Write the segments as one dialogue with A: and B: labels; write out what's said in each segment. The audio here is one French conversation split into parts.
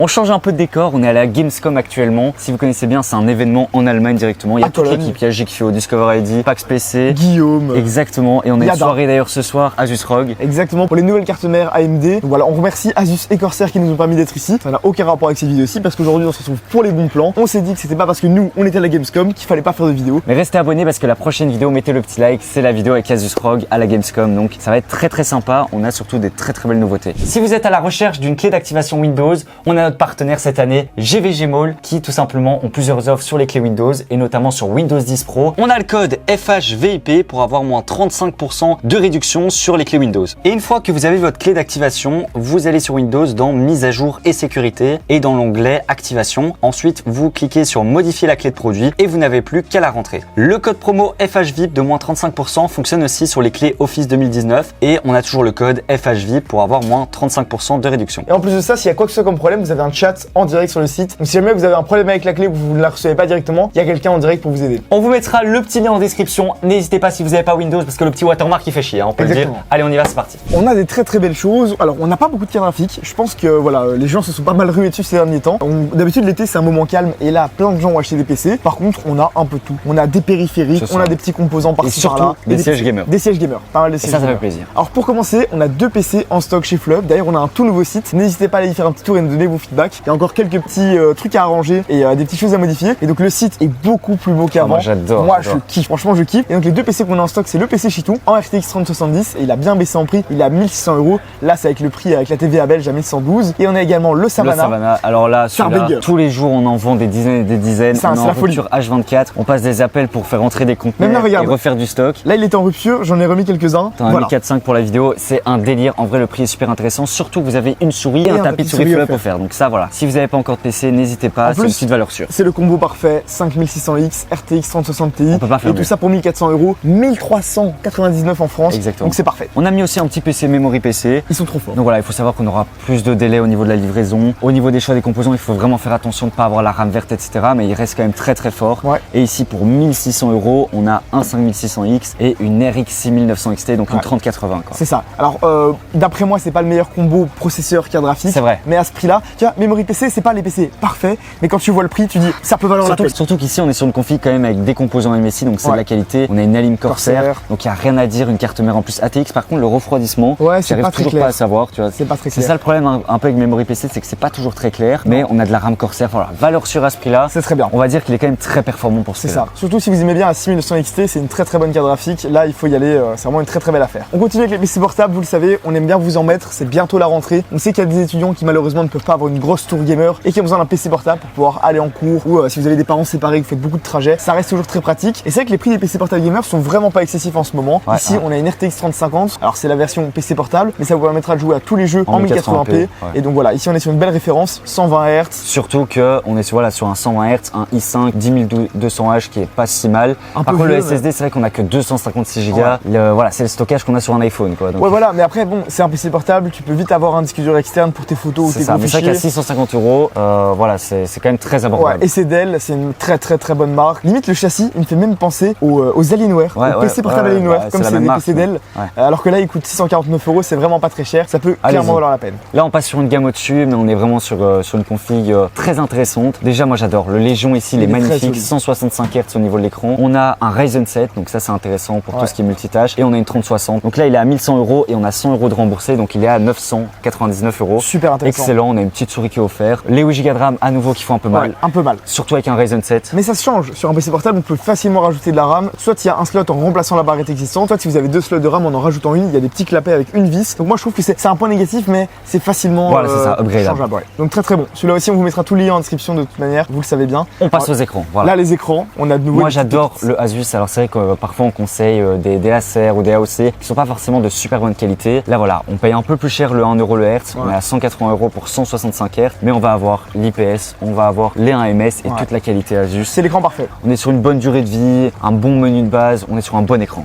A: On change un peu de décor, on est à la Gamescom actuellement. Si vous connaissez bien, c'est un événement en Allemagne directement. Il y a toute l'équipe, il y a GXO, Discover ID, Pax PC,
B: Guillaume.
A: Exactement, et on a une soirée d'ailleurs ce soir, Asus ROG.
B: Exactement, pour les nouvelles cartes mères AMD. Donc voilà, on remercie Asus et Corsair qui nous ont permis d'être ici. Ça n'a aucun rapport avec cette vidéo-ci parce qu'aujourd'hui on se retrouve pour les bons plans. On s'est dit que c'était pas parce que nous on était à la Gamescom qu'il fallait pas faire de vidéo.
A: Mais restez abonnés parce que la prochaine vidéo, mettez le petit like, c'est la vidéo avec Asus ROG à la Gamescom. Donc ça va être très sympa, on a surtout des très belles nouveautés. Si vous êtes à la recherche d'une clé d'activation Windows, on a notre partenaire cette année, GVG Mall, qui tout simplement ont plusieurs offres sur les clés Windows et notamment sur Windows 10 Pro. On a le code FHVIP pour avoir moins 35% de réduction sur les clés Windows. Et une fois que vous avez votre clé d'activation, vous allez sur Windows dans mise à jour et sécurité et dans l'onglet activation. Ensuite, vous cliquez sur modifier la clé de produit et vous n'avez plus qu'à la rentrer. Le code promo FHVIP de moins 35% fonctionne aussi sur les clés Office 2019 et on a toujours le code FHVIP pour avoir moins 35% de réduction.
B: Et en plus de ça, s'il y a quoi que ce soit comme problème, vous avez un chat en direct sur le site. Donc si jamais vous avez un problème avec la clé ou vous ne la recevez pas directement, il y a quelqu'un en direct pour vous aider.
A: On vous mettra le petit lien en description. N'hésitez pas si vous n'avez pas Windows parce que le petit watermark il fait chier, hein, on peut le dire. Allez, on y va, c'est parti.
B: On a des très belles choses. Alors on n'a pas beaucoup de cartes graphiques. Je pense que voilà, les gens se sont pas mal rués dessus ces derniers temps. D'habitude l'été c'est un moment calme et là plein de gens ont acheté des PC. Par contre on a un peu tout. On a des périphériques, on a des petits composants par-ci par-là.
A: Des sièges gamers.
B: Des sièges gamers, pas mal de sièges.
A: Ça fait plaisir.
B: Alors pour commencer, on a 2 PC en stock chez Flub. D'ailleurs on a un tout nouveau site. N'hésitez pas à aller y faire un petit tour et nous donner vos feedbacks. Il y a encore quelques petits trucs à arranger et des petites choses à modifier. Et donc le site est beaucoup plus beau qu'avant.
A: Moi j'adore.
B: Moi je kiffe, franchement je kiffe. Et donc les 2 PC qu'on a en stock, c'est le PC Chitou en RTX 3070 et il a bien baissé en prix. Il est à 1600 €. Là c'est avec le prix avec la TVA belge à 1112. Et on a également le Savannah.
A: Le Savannah. Alors là, tous les jours on en vend des dizaines et des dizaines. On est en rupture H24. On passe des appels pour faire entrer des conteneurs et refaire du stock.
B: Là il était en rupture, j'en ai remis quelques-uns.
A: T'as un 1045 pour la vidéo, c'est un délire. En vrai le prix est super intéressant. Surtout que vous avez une souris et un tapis de souris Flub offert. Donc ça voilà. Si vous n'avez pas encore de PC, n'hésitez pas. C'est une petite valeur sûre.
B: C'est le combo parfait, 5600X, RTX 3060 Ti.
A: On peut pas faire
B: et tout ça pour 1400 €, 1399 en France.
A: Exactement.
B: Donc c'est parfait.
A: On a mis aussi un petit PC memory PC.
B: Ils sont trop forts.
A: Donc voilà, il faut savoir qu'on aura plus de délai au niveau de la livraison. Au niveau des choix des composants, il faut vraiment faire attention de ne pas avoir la RAM verte, etc. Mais il reste quand même très fort.
B: Ouais.
A: Et ici pour 1600 €, on a un 5600X et une RX 6900 XT, donc une 3080.
B: C'est ça. Alors d'après moi, c'est pas le meilleur combo processeur carte graphique.
A: C'est vrai.
B: Mais à ce prix-là, tu vois, memory PC, c'est pas les PC parfaits. Mais quand tu vois le prix, tu dis ça peut valoir la peine.
A: Surtout qu'ici, on est sur une config quand même avec des composants MSI, donc c'est de la qualité. On a une Alim Corsair, donc il n'y a rien à dire. Une carte mère en plus ATX. Par contre, le refroidissement, j'arrive toujours pas à savoir. Tu vois,
B: c'est pas très clair.
A: C'est ça le problème un peu avec memory PC, c'est que c'est pas toujours très clair. Mais on a de la RAM Corsair. Voilà, valeur sûre à ce prix-là.
B: C'est très bien.
A: On va dire qu'il est quand même très performant pour ce prix-là.
B: C'est ça. Surtout si vous aimez bien la 6900 XT, c'est une très bonne carte graphique. Là, il faut y aller. C'est vraiment une très belle affaire. On continue avec les PC portables. Vous le savez, on aime bien vous en mettre. C'est bientôt la rentrée. On sait qu'il y a des étudiants qui malheureusement ne peuvent pas avoir une grosse tour gamer et qui ont besoin d'un PC portable pour pouvoir aller en cours ou si vous avez des parents séparés, que vous faites beaucoup de trajets, ça reste toujours très pratique. Et c'est vrai que les prix des PC portables gamers sont vraiment pas excessifs en ce moment. Ici, on a une RTX 3050. Alors c'est la version PC portable, mais ça vous permettra de jouer à tous les jeux en 1080p. Et donc voilà, ici on est sur une belle référence, 120 Hz.
A: Surtout que on est sur un 120 Hz, un i5 10200H qui est pas si mal. Par contre le SSD, c'est vrai qu'on a que 256 Go. Voilà, c'est le stockage qu'on a sur un iPhone quoi. Donc,
B: voilà, mais après bon, c'est un PC portable, tu peux vite avoir un disque dur externe pour tes photos ou tes gros fichiers.
A: C'est vrai qu'à 650 €, voilà, c'est quand même très abordable.
B: Et c'est Dell, c'est une très bonne marque. Limite le châssis, il me fait même penser aux Alienware, aux PC portable Alienware, comme c'est des PC Dell. Alors que là, il coûte 649 €, c'est vraiment pas très cher. Ça peut clairement valoir la peine.
A: Là, on passe sur une gamme au-dessus, mais on est vraiment sur une config très intéressante. Déjà, moi j'adore. Le Légion ici, il est magnifique, 165 Hz au niveau de l'écran. On a un Ryzen 7, donc ça c'est intéressant pour tout ce qui est multitâche. Et on a une 3060. Donc là, il est à 1100 € et on a 100 € de remboursé, donc il est à 999 €.
B: Super intéressant.
A: Excellent, on a une petite souris qui est offerte. Les 8 Go de RAM à nouveau qui font un peu mal.
B: Un peu mal.
A: Surtout avec un Ryzen 7.
B: Mais ça se change. Sur un PC portable, on peut facilement rajouter de la RAM. Soit il y a un slot en remplaçant la barrette existante, soit si vous avez 2 slots de RAM en rajoutant une, il y a des petits clapets avec une vis. Donc moi je trouve que c'est un point négatif, mais c'est facilement changeable. Donc très bon. Celui-là aussi, on vous mettra tout le lien en description de toute manière, vous le savez bien.
A: On passe aux écrans. Voilà.
B: Là les écrans, on a de nouveau.
A: Moi j'adore le Asus. Alors c'est vrai que parfois on conseille des Acer ou des AOC qui sont pas forcément de super bonne qualité. Là voilà, on paye un peu plus cher le 1 € le Hertz. On est à 180 € pour 165 Hz, mais on va avoir l'IPS, on va avoir les 1 ms et toute la qualité Asus.
B: C'est l'écran parfait.
A: On est sur une bonne durée de vie, un bon menu de base, on est sur un bon écran.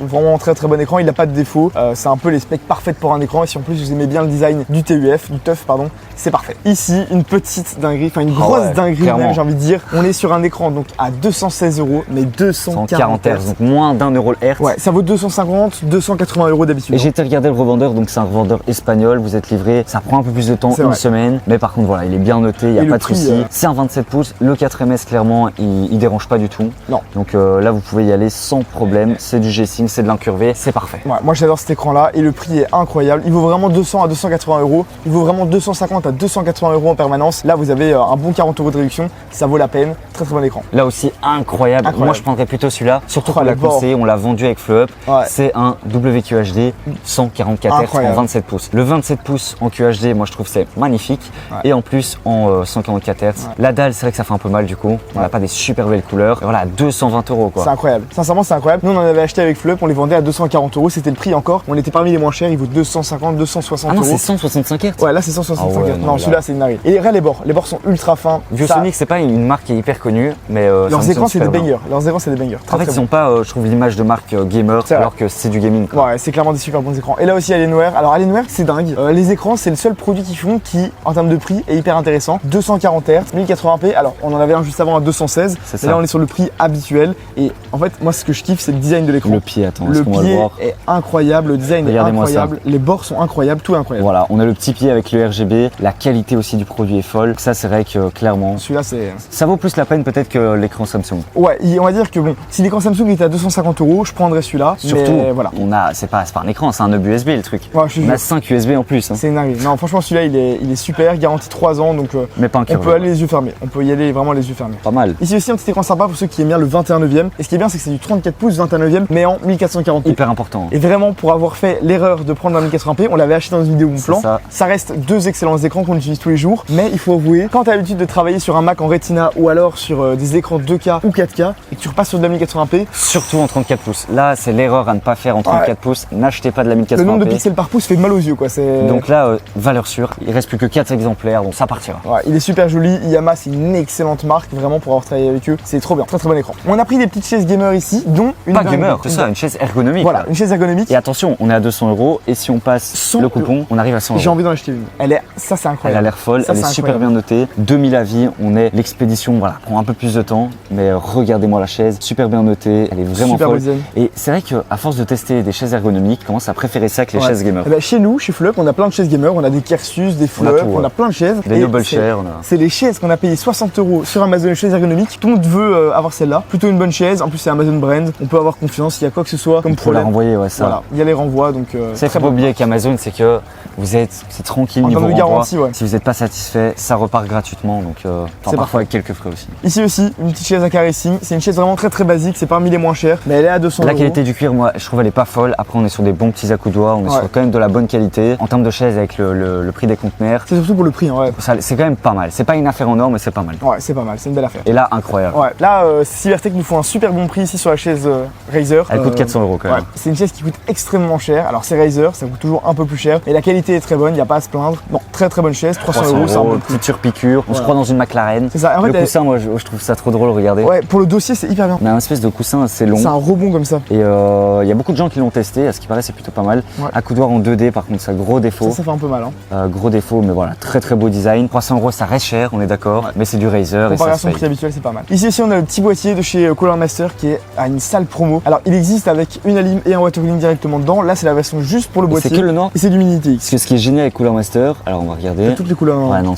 B: Vraiment très bon écran, il n'a pas de défaut. C'est un peu les specs parfaites pour un écran et si en plus vous aimez bien le design du TUF pardon, c'est parfait. Ici, une petite dinguerie, enfin une grosse dinguerie même, j'ai envie de dire. On est sur un écran donc à 216 €, mais 240
A: Hz, donc moins d'1 € le Hertz.
B: Ouais, ça vaut 250, 280 € d'habitude.
A: Et j'ai été regarder le revendeur, donc c'est un revendeur espagnol, vous êtes livré, ça prend un peu plus de temps, une semaine. Samsung. Mais par contre, voilà, il est bien noté, il n'y a
B: Et
A: pas
B: le
A: de
B: prix,
A: souci. C'est un 27 pouces. Le 4MS, clairement, il dérange pas du tout.
B: Non.
A: Donc là, vous pouvez y aller sans problème. C'est du G-Sync, c'est de l'incurvé, c'est parfait.
B: Ouais, moi j'adore cet écran là et le prix est incroyable. Il vaut vraiment 200 à 280 euros. Il vaut vraiment 250 à 280 euros en permanence. Là vous avez un bon 40 euros de réduction. Ça vaut la peine. Très très bon écran.
A: Là aussi, incroyable. Moi, je prendrais plutôt celui-là. Surtout qu'on l'a conseillé, on l'a vendu avec FlowUp.
B: Ouais.
A: C'est un WQHD 144 Hz en 27 pouces. Le 27 pouces en QHD, moi je trouve c'est magnifique.
B: Ouais.
A: Et en plus en 144 Hz. Ouais. La dalle, c'est vrai que ça fait un peu mal du coup. On n'a pas des super belles couleurs. Et voilà, 220 euros quoi.
B: C'est incroyable. Sincèrement, c'est incroyable. Nous, on en avait acheté avec FlowUp, on les vendait à 240 euros. C'était le prix encore. On était parmi les moins chers. Il vaut 250, 260
A: Ah non,
B: euros.
A: c'est 165 Hz.
B: Ouais, là c'est 165
A: Ah ouais,
B: Hz.
A: non,
B: Non,
A: là...
B: celui-là c'est une narine. Et regarde les bords. Les bords sont ultra fins.
A: ViewSonic, c'est pas une marque qui est hyper connue, mais
B: leurs écrans c'est des bangers. Leurs écrans c'est des bangers.
A: En fait, ils ont pas, je trouve, l'image de marque gamer, alors que c'est du gaming. Quoi.
B: Ouais, c'est clairement des super bons écrans. Et là aussi Alienware. Alors Alienware, c'est dingue. Les écrans, c'est le seul produit qu'ils font qui, en termes de prix, est hyper intéressant. 240 Hz, 1080p. Alors, on en avait un juste avant à 216. Et là, on est sur le prix habituel. Et en fait, moi, ce que je kiffe, c'est le design de l'écran.
A: Le pied, attends,
B: le pied
A: le voir
B: est incroyable, le design est incroyable, les bords sont incroyables, tout est incroyable.
A: Voilà, on a le petit pied avec le RGB, la qualité aussi du produit est folle. Ça, c'est vrai que clairement,
B: celui-là, c'est.
A: Ça vaut plus la peine peut-être que l'écran Samsung.
B: Ouais, on va dire que bon, si l'écran Samsung était à 250 euros, je prendrais celui-là.
A: Surtout,
B: mais voilà.
A: C'est pas un écran, c'est un hub USB le truc.
B: Ouais,
A: on a 5 USB en plus. Hein.
B: C'est une dinguerie. Non, franchement, celui-là, il est super, garanti 3 ans, donc
A: mais pas
B: on peut aller les yeux fermés. On peut y aller vraiment les yeux fermés.
A: Pas mal.
B: Ici aussi, un petit écran sympa pour ceux qui aiment bien le 21/9. Et ce qui est bien, c'est que c'est du 34 pouces 21/9, mais en 1440p.
A: Hyper important.
B: Et vraiment, pour avoir fait l'erreur de prendre un 1080p, on l'avait acheté dans une vidéo Bon Plan. Ça reste deux excellents écrans qu'on utilise tous les jours, mais il faut avouer, quand tu as l'habitude de travailler sur un Mac en Retina ou alors sur des écrans 2K ou 4K et que tu repasses sur de la 1080p,
A: surtout en 34 pouces. Là, c'est l'erreur à ne pas faire en 34 pouces. N'achetez pas de la 1080p.
B: Le nombre de pixels par pouce fait mal aux yeux, quoi.
A: Donc là, valeur sûre. Il reste plus que 4 exemplaires, donc ça partira.
B: Ouais, il est super joli. Yamaha, c'est une excellente marque, vraiment pour avoir travaillé avec eux. C'est trop bien, très très bon écran. On a pris des petites chaises gamer ici, dont une.
A: Pas gamer, c'est ça, une chaise ergonomique.
B: Voilà,
A: là.
B: une chaise ergonomique.
A: Et attention, on est à 200 euros et si on passe le coupon, on arrive à 100 euros.
B: J'ai envie d'en acheter une. Ça c'est incroyable.
A: Elle a l'air folle, elle est super bien notée. 2000 avis, on est l'expédition, voilà, prend un peu plus de temps, mais regardez-moi la chaise, super bien notée, elle est vraiment
B: super
A: folle. Et c'est vrai qu'à force de tester des chaises ergonomiques, je commence à préférer ça que les chaises gamer.
B: Et bah, chez nous, chez FlowUp, on a plein de chaises gamer, on a des Kersus, des FlowUp, on a plein de chaises.
A: Des Noble Chair.
B: C'est les chaises qu'on a payé 60 euros sur Amazon, les chaises ergonomiques. Tout le monde veut avoir celle-là. Plutôt une bonne chaise, en plus c'est Amazon Brand, on peut avoir confiance s'il y a quoi que ce soit comme problème.
A: La renvoyer, ouais, ça.
B: Voilà, il y a les renvois donc.
A: C'est très beau oublier qu'Amazon, c'est que c'est tranquille niveau renvoi.
B: Garantie, ouais.
A: Si vous n'êtes pas satisfait, ça repart gratuitement, donc parfois avec quelques frais aussi.
B: Ici aussi, une petite chaise à caressing. C'est une chaise vraiment très très basique, c'est parmi les moins chères, mais elle est à 200 euros.
A: La qualité du cuir, moi, je trouve elle est pas folle. Après, on est sur des bons petits accoudoirs, on est sur quand même de la bonne qualité. En termes de chaise, avec le prix des conteneurs.
B: C'est surtout pour le prix, hein, ouais.
A: C'est quand même pas mal. C'est pas une affaire en or, mais c'est pas mal.
B: Ouais, c'est pas mal, c'est une belle affaire.
A: Et là, incroyable.
B: Ouais, là, Cybertech nous font un super bon prix ici sur la chaise Razer.
A: Elle coûte 400 euros quand même.
B: Ouais, c'est une chaise qui coûte extrêmement cher. Alors, c'est Razer, ça coûte toujours un peu plus cher. Et la qualité est très bonne, il n'y a pas à se plaindre. Non, très très bonne chaise, 300 euros, c'est un peu
A: petite surpiqûre. On se croit dans une McLaren.
B: C'est ça. En fait,
A: le coussin, moi, je trouve ça trop drôle, regardez.
B: Ouais, pour le dossier, c'est hyper bien.
A: On a un espèce de coussin assez long.
B: C'est un rebond comme ça.
A: Et il y a beaucoup de gens qui l'ont testé. À ce qui paraît, c'est plutôt pas mal. Ouais. Accoudoir en 2D, par contre, c'est un gros défaut.
B: Ça fait un peu mal. Hein.
A: Gros défaut, mais voilà, très très beau design. 300 euros, ça reste cher, on est d'accord. Ouais. Mais c'est du Razer.
B: Comparaison prix habituel, c'est pas mal. Ici aussi, on a le petit boîtier de chez Cooler Master qui est à une sale promo. Alors, il existe avec une alim et un water cooling directement dedans. Là, c'est la version juste pour le boîtier.
A: C'est que le noir.
B: Et c'est du Mini TX.
A: Parce que ce qui est génial avec Cooler Master, alors on va regarder.
B: Toutes les couleurs.
A: Ouais, non,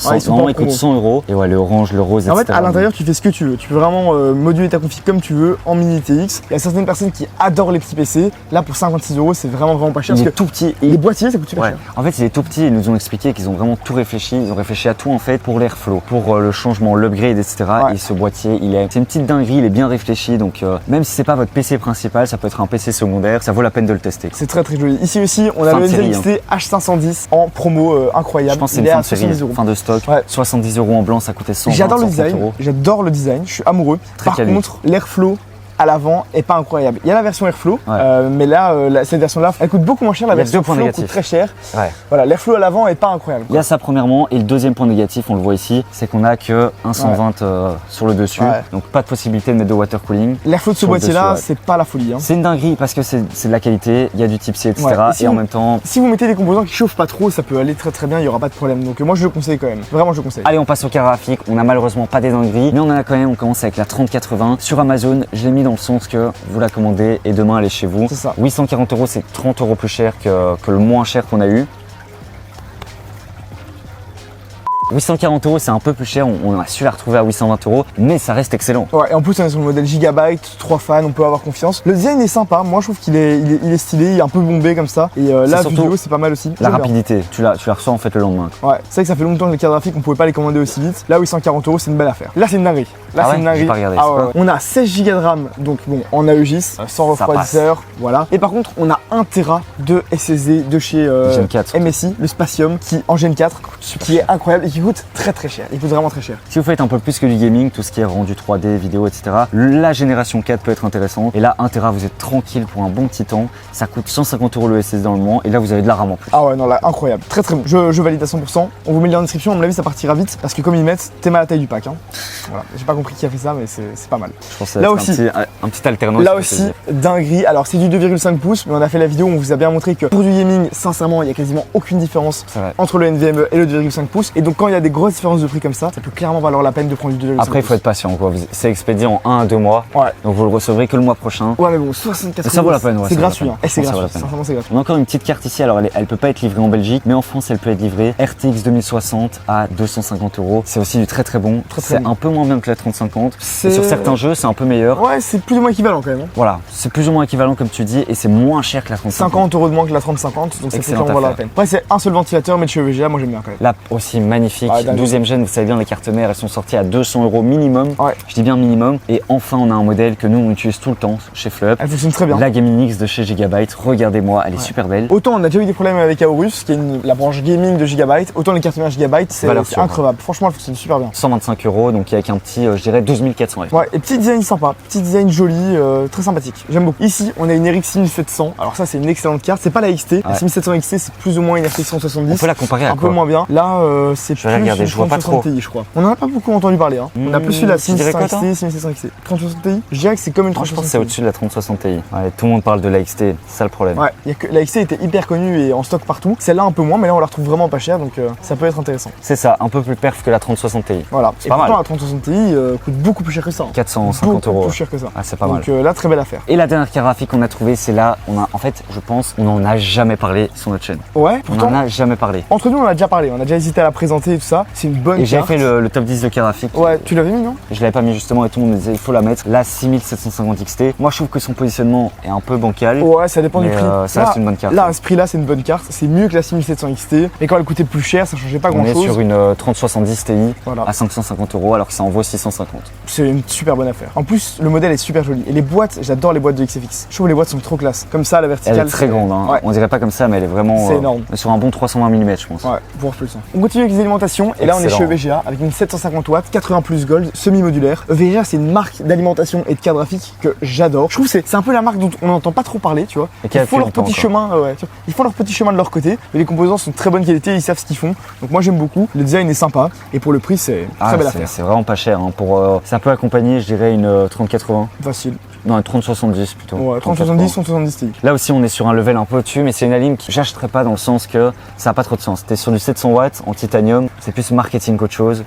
A: il coûte 100 euros. Et ouais, le orange, le rose,
B: en
A: etc.
B: En fait, à l'intérieur, tu fais ce que tu veux. Tu peux vraiment moduler ta config comme tu veux en Mini TX. Il y a certaines personnes qui adorent les petits PC. Là, pour 56 euros, c'est vraiment pas cher.
A: Il est tout petit.
B: Les boîtiers, ça coûte super cher.
A: En fait, il est tout petit. Ils nous ont expliqué qu'ils ont vraiment tout réfléchi. Ils ont réfléchi à tout en fait pour l'airflow, pour le changement, l'upgrade, etc. Ouais. Et ce boîtier, c'est une petite dinguerie. Il est bien réfléchi. Donc, même si c'est pas votre PC principal, ça peut être un PC secondaire. Ça vaut la peine de le tester.
B: C'est très très joli. Ici aussi, on a le NZXT H510 en promo incroyable.
A: Je pense que c'est une fin de série, fin de stock. Ouais. 70 euros en blanc, ça coûtait 100 euros.
B: J'adore le design. J'adore le design. Je suis amoureux. Par contre, l'airflow à l'avant est pas incroyable. Il y a la version Airflow, mais là, cette version-là, elle coûte beaucoup moins cher. La version Flow coûte très cher. Ouais. Voilà, l'Airflow à l'avant est pas incroyable.
A: Il y a ça premièrement, et le deuxième point négatif, on le voit ici, c'est qu'on a que un 120 sur le dessus, donc pas de possibilité de mettre de water cooling.
B: L'Airflow de ce boîtier-là, c'est pas la folie. Hein.
A: C'est une dinguerie parce que c'est de la qualité, il y a du type C, etc. Et en même temps,
B: si vous mettez des composants qui chauffent pas trop, ça peut aller très très bien, il y aura pas de problème. Donc moi je le conseille quand même. Vraiment je le conseille.
A: Allez, on passe au carré graphique. On a malheureusement pas des dingueries, mais on en a quand même. On commence avec la 3080 sur Amazon. Je l'ai mis dans le sens que vous la commandez et demain elle est chez vous.
B: C'est ça.
A: 840 euros, c'est 30 euros plus cher que le moins cher qu'on a eu. 840 €, c'est un peu plus cher, on a su la retrouver à 820 €, mais ça reste excellent.
B: Ouais, et en plus on est sur le modèle Gigabyte, 3 fans, on peut avoir confiance. Le design est sympa, moi je trouve qu'il est stylé, il est un peu bombé comme ça. Et la vidéo c'est pas mal aussi.
A: La rapidité, tu la reçois en fait le lendemain.
B: Ouais, c'est vrai que ça fait longtemps que les cartes graphiques on pouvait pas les commander aussi vite. Là 840 €, c'est une belle affaire. Là c'est une dinguerie. Là c'est une dinguerie. On a 16 Go de RAM, donc bon, en AEGIS, sans refroidisseur, voilà. Et par contre on a 1 Tera de SSD de chez
A: Gen 4,
B: MSI, le Spatium, qui en Gen 4, qui est incroyable et qui coûte très cher. Il coûte vraiment très cher.
A: Si vous faites un peu plus que du gaming, tout ce qui est rendu 3D, vidéo, etc., la génération 4 peut être intéressante. Et là, 1 Tera, vous êtes tranquille pour un bon petit temps. Ça coûte 150 € le SSD dans le moment. Et là, vous avez de la RAM en plus.
B: Ah ouais, non, là, incroyable. Très bon. Je valide à 100%. On vous met le lien en description. À mon avis, ça partira vite parce que comme ils mettent, t'es mal à la taille du pack. Hein. Voilà. J'ai pas compris qui a fait ça, mais c'est pas mal.
A: Je pense que là aussi, un petit alternance.
B: Là aussi, dinguerie. Alors, c'est du 2,5 pouces, mais on a fait la vidéo où on vous a bien montré que pour du gaming, sincèrement, il y a quasiment aucune différence entre le NVMe et le 2,5 pouces. Et donc, quand il y a des grosses différences de prix comme ça peut clairement valoir la peine de prendre du 2,5 pouces.
A: Après, il faut être patient, quoi. C'est expédié en 1 à 2 mois.
B: Ouais.
A: Donc, vous le recevrez que le mois prochain.
B: Ouais, mais bon, 64 €.
A: Ça vaut la peine, ouais.
B: C'est gratuit. C'est gratuit. Sincèrement, c'est gratuit.
A: On a encore une petite carte ici. Alors, elle peut pas être livrée en Belgique, mais en France, elle peut être livrée. RTX 2060 à 250 €. C'est aussi du très bon. C'est un peu moins bien que la 3050. Et sur certains jeux, c'est un peu meilleur.
B: Ouais, c'est plus ou moins équivalent quand même.
A: Voilà, c'est plus ou moins équivalent comme tu dis, et c'est moins cher que la 3050.
B: 50 € de moins que la 3050, donc ça fait clairement la peine. Après, c'est un seul ventilateur, mais de chez VGA, moi j'aime bien quand même.
A: Là aussi magnifique, 12e gen, vous savez bien, les cartes mères, elles sont sorties à 200 € minimum.
B: Ouais.
A: Je dis bien minimum. Et enfin, on a un modèle que nous on utilise tout le temps chez Fleup.
B: Elle fonctionne très bien.
A: La Gaming X de chez Gigabyte. Regardez-moi, elle est super belle.
B: Autant on a déjà eu des problèmes avec Aorus, qui est la branche gaming de Gigabyte, autant les cartes mères Gigabyte, c'est increvable. Franchement, elle fonctionne super bien.
A: 125 €, donc avec un petit, je dirais 12 400 €.
B: Ouais, et petit design sympa, petit design joli, très sympathique. J'aime beaucoup. Ici, on a une RX 6700. Alors ça, c'est une excellente carte. C'est pas la XT. La 6700 XT, c'est plus ou moins une RX 170.
A: On peut la comparer à
B: un peu moins bien. Là, c'est plus
A: regarder, je vois pas trop.
B: Ti, je crois. On en a pas beaucoup entendu parler. Hein. On a plus eu la 6700 XT, 6700 XT. 3060 Ti. Je dirais que c'est comme une 3060 Ti.
A: Je pense que c'est au-dessus de la 3060 Ti. Ouais, tout le monde parle de la XT, c'est ça le problème.
B: Ouais, la XT était hyper connue et en stock partout. Celle-là un peu moins, mais là on la retrouve vraiment pas chère, donc ça peut être intéressant.
A: C'est ça, un peu plus perf que la 3060 Ti.
B: Voilà.
A: C'est pas
B: pourtant,
A: mal.
B: la 3060 Ti coûte beaucoup plus cher que ça.
A: 450 €.
B: Beaucoup plus cher que ça.
A: Ah, c'est pas mal.
B: Donc là, très belle affaire.
A: Et la dernière carte graphique qu'on a trouvée, c'est là. En fait, je pense, on n'en a jamais parlé sur notre chaîne.
B: Ouais,
A: pourtant. On n'en a jamais parlé.
B: Entre nous, on en a déjà parlé. On a déjà hésité à la présenter et tout ça. C'est une bonne carte.
A: Et j'ai fait le top 10 de carte graphique.
B: Ouais, tu l'avais mis, non?
A: Je l'avais pas mis justement et tout le monde me disait il faut la mettre. La 6750 XT. Moi, je trouve que son positionnement est un peu bancal.
B: Ouais, ça dépend du prix.
A: Ça reste une bonne carte.
B: Là, à ce prix-là, c'est une bonne carte. C'est mieux que la 6700 XT. Mais quand elle coûtait plus cher, ça changeait pas grand-chose.
A: On est sur une 3070 Ti à 550 € alors que ça en vaut 650.
B: C'est une super bonne affaire. En plus, le modèle est super joli. Et les boîtes, j'adore les boîtes de XFX. Je trouve les boîtes sont trop classe. Comme ça, la verticale.
A: Elle est très grande. Hein.
B: Ouais.
A: On dirait pas comme ça, mais elle est vraiment.
B: C'est énorme.
A: Sur un bon 320 mm, je pense.
B: Ouais, voire plus. Hein. On continue avec les alimentations. Et là, on est chez EVGA avec une 750 watts, 80 plus gold, semi-modulaire. EVGA, c'est une marque d'alimentation et de carte graphique que j'adore. Je trouve que c'est un peu la marque dont on n'entend pas trop parler, tu vois. Ils font leur petit chemin, ils font leur petit chemin de leur côté. Mais les composants sont de très bonne qualité, ils savent ce qu'ils font. Donc moi, j'aime beaucoup. Le design est sympa. Et pour le prix, c'est très belle affaire.
A: C'est vraiment pas cher. Hein. Ça peut accompagner, je dirais, une 3080.
B: Facile.
A: Non, une 3070 plutôt.
B: Ouais, 3070, 170 Ti.
A: Là aussi, on est sur un level un peu au-dessus, mais c'est une alim que j'achèterais pas dans le sens que ça n'a pas trop de sens. T'es sur du 700 watts en titanium, c'est plus marketing qu'autre chose.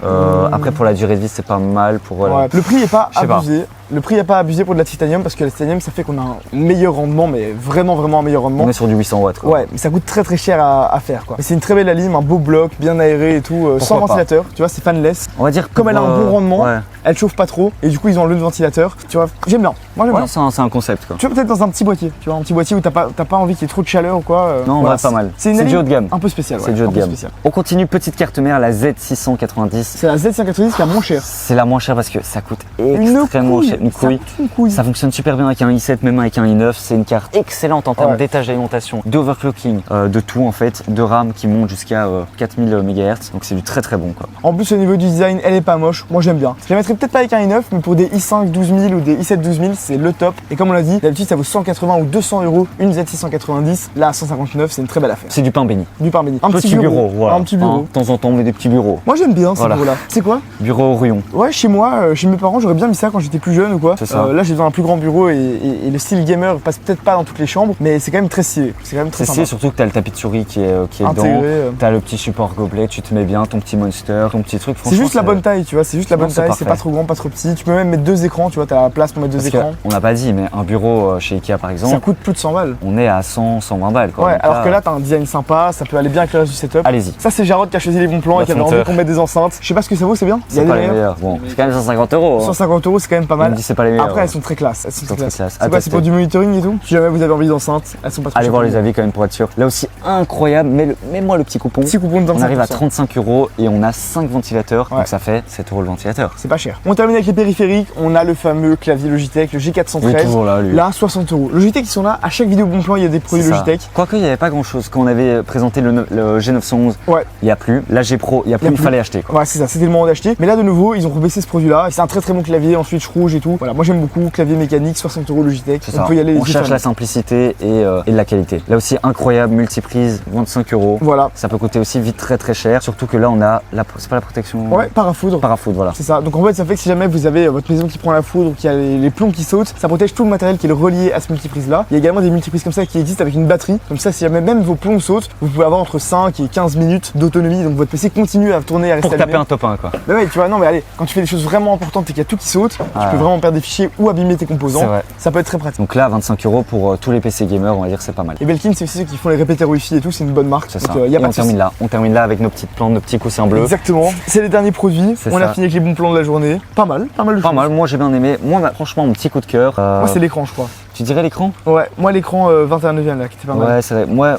A: Après, pour la durée de vie, c'est pas mal.
B: Ouais, le prix est pas abusé. Le prix n'est pas abusé pour de la titanium parce que la titanium ça fait qu'on a un meilleur rendement, mais vraiment un meilleur rendement.
A: On est sur du 800 watts quoi.
B: Ouais, mais ça coûte très cher à faire quoi. Mais c'est une très belle alim, un beau bloc, bien aéré et tout, sans ventilateur, tu vois, c'est fanless.
A: On va dire
B: comme elle a un bon rendement, elle chauffe pas trop et du coup ils ont le ventilateur. Tu vois, j'aime bien. Moi j'aime bien.
A: C'est un concept quoi.
B: Tu vois, peut-être dans un petit boîtier, tu vois, un petit boîtier où t'as pas envie qu'il y ait trop de chaleur ou quoi.
A: Non, voilà, pas mal.
B: C'est
A: du haut de gamme.
B: Un peu spécial.
A: C'est du haut de gamme. On continue, petite carte mère, la Z690.
B: C'est la Z690 qui est la moins chère.
A: C'est la moins chère parce que ça coûte extrêmement cher. Une couille. Ça fonctionne super bien avec un i7, même avec un i9. C'est une carte excellente en termes d'étage d'alimentation, d'overclocking, de tout en fait, de RAM qui monte jusqu'à 4000 MHz. Donc c'est du très bon quoi.
B: En plus au niveau du design, elle est pas moche. Moi j'aime bien. Je la mettrais peut-être pas avec un i9, mais pour des i5 12000 ou des i7 12000, c'est le top. Et comme on l'a dit, d'habitude ça vaut 180 ou 200 € une Z690. Là à 159, c'est une très belle affaire.
A: C'est du pain béni.
B: Du pain béni. Un
A: petit bureau. Voilà.
B: Un petit bureau.
A: De temps en temps, on met des petits bureaux.
B: Moi j'aime bien ce bureau-là. C'est quoi?
A: Bureau Orion.
B: Ouais, chez moi, chez mes parents, j'aurais bien mis ça quand j'étais plus jeune ou quoi. Là j'ai besoin d'un plus grand bureau et le style gamer passe peut-être pas dans toutes les chambres, mais c'est quand même très stylé. C'est quand même très
A: stylé, surtout que t'as le tapis de souris qui est
B: intégré,
A: dedans. T'as le petit support gobelet, tu te mets bien ton petit monster, ton petit truc.
B: C'est juste la bonne taille, tu vois. C'est juste la bonne taille. C'est pas trop grand, pas trop petit. Tu peux même mettre deux écrans, tu vois. T'as la place pour mettre deux écrans.
A: on n'a pas dit, mais un bureau chez Ikea par
B: Ça
A: exemple,
B: coûte plus de 100 balles.
A: on est à 100, 120 balles quoi.
B: Ouais,
A: Donc
B: alors que là, t'as un design sympa, ça peut aller bien avec le reste du setup.
A: allez-y.
B: Ça, c'est Jarod qui a choisi les bons plans et qui avait envie
A: Monteur.
B: qu'on mette des enceintes. Je sais pas ce que ça vaut, c'est bien. Il y a
A: C'est
B: des
A: pas les
B: meilleurs.
A: meilleurs. Bon, c'est quand même 150 euros. Hein.
B: 150 €, c'est quand même pas
A: On
B: mal.
A: me dit c'est pas les meilleurs.
B: Après, elles sont très classe. Elles sont très
A: très
B: classe.
A: classe.
B: C'est
A: À
B: quoi, c'est pour
A: tester.
B: du monitoring et tout? Si jamais vous avez envie d'enceintes, elles sont pas trop
A: Allez
B: chères.
A: voir les avis quand même pour être sûr. Là aussi incroyable, mets-moi le petit coupon.
B: Petit coupon de
A: On arrive à
B: 25%.
A: 35 euros et on a 5 ventilateurs,
B: Ouais.
A: donc ça fait 7 euros le ventilateur.
B: C'est pas cher. On termine avec les périphériques. On a le fameux clavier Logitech, le
A: Il est
B: G413.
A: toujours là, lui.
B: Là, 60 €. Logitech, ils sont là. À chaque vidéo bon plan, il y a des produits
A: C'est ça.
B: Logitech.
A: Quoique, il n'y avait pas grand chose. Quand on avait présenté le G911,
B: Ouais.
A: il n'y a plus. La G Pro, il n'y a plus. Il
B: plus.
A: fallait acheter quoi.
B: Ouais, c'est ça, c'était le moment d'acheter. Mais là, de nouveau, ils ont rebaissé ce produit-là. C'est un très très bon clavier en switch rouge et tout. Voilà, moi j'aime beaucoup. Clavier mécanique, 60 € Logitech.
A: C'est
B: On
A: ça.
B: peut y aller.
A: On
B: les yeux
A: cherche la
B: fermés.
A: simplicité et de la qualité. Là aussi, incroyable, multiprise, 25 euros.
B: Voilà.
A: Ça peut coûter aussi vite très cher. Surtout que là, on a c'est pas la protection.
B: Ouais, parafoudre.
A: Parafoudre, voilà.
B: C'est ça. Donc en fait, ça fait que si jamais vous avez votre maison qui prend la foudre ou qu'il y a les plombs qui sautent, ça protège tout le matériel qui est relié à ce multiprise-là. Il y a également des multiprises comme ça qui existent avec une batterie. Comme ça, si jamais même vos plombs sautent, vous pouvez avoir entre 5 et 15 minutes d'autonomie. Donc votre PC continue à tourner, à rester
A: Pour taper
B: allumé.
A: un top 1 quoi.
B: Mais ouais, tu vois, non, mais allez, quand tu fais des choses vraiment importantes et qu'il y a tout qui saute, tu peux vraiment perdre des fichiers ou abîmer tes
A: C'est
B: composants.
A: vrai.
B: Ça peut être très pratique.
A: Donc là, 25 euros pour tous les PC gamers, on va dire c'est pas mal.
B: Et Belkin, c'est aussi ceux qui font les répéteurs Wi-Fi et tout, c'est une bonne marque.
A: C'est
B: Donc,
A: ça.
B: y a
A: Et
B: pas
A: on
B: de
A: termine
B: souci.
A: là. On termine là avec nos petites plantes, nos petits coussins bleus.
B: Exactement. C'est les derniers produits.
A: C'est
B: On a
A: ça.
B: fini avec les bons plans de la journée. Pas mal de
A: Pas
B: choses.
A: mal, moi j'ai bien aimé. Moi, franchement, mon petit coup de cœur.
B: Moi, c'est l'écran, je crois.
A: Tu dirais l'écran?
B: Ouais, moi, l'écran 21/9 là, qui était pas mal.
A: Ouais, c'est vrai. Ouais.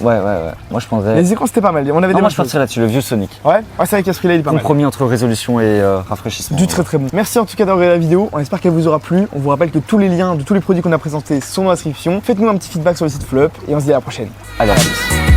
A: Moi je prendrais.
B: Les écrans, c'était pas mal. On avait
A: Non,
B: des
A: moi
B: bonnes
A: je
B: choses.
A: partirais là-dessus, le vieux Sonic.
B: Ouais, c'est vrai qu'à ce prix-là, il est pas mal.
A: Compromis entre résolution et rafraîchissement.
B: Du très très bon. Merci en tout cas d'avoir regardé la vidéo. On espère qu'elle vous aura plu. On vous rappelle que tous les liens de tous les produits qu'on a présentés sont dans la description. Faites-nous un petit feedback sur le site Flop et on se dit à la prochaine.
A: Allez, à plus.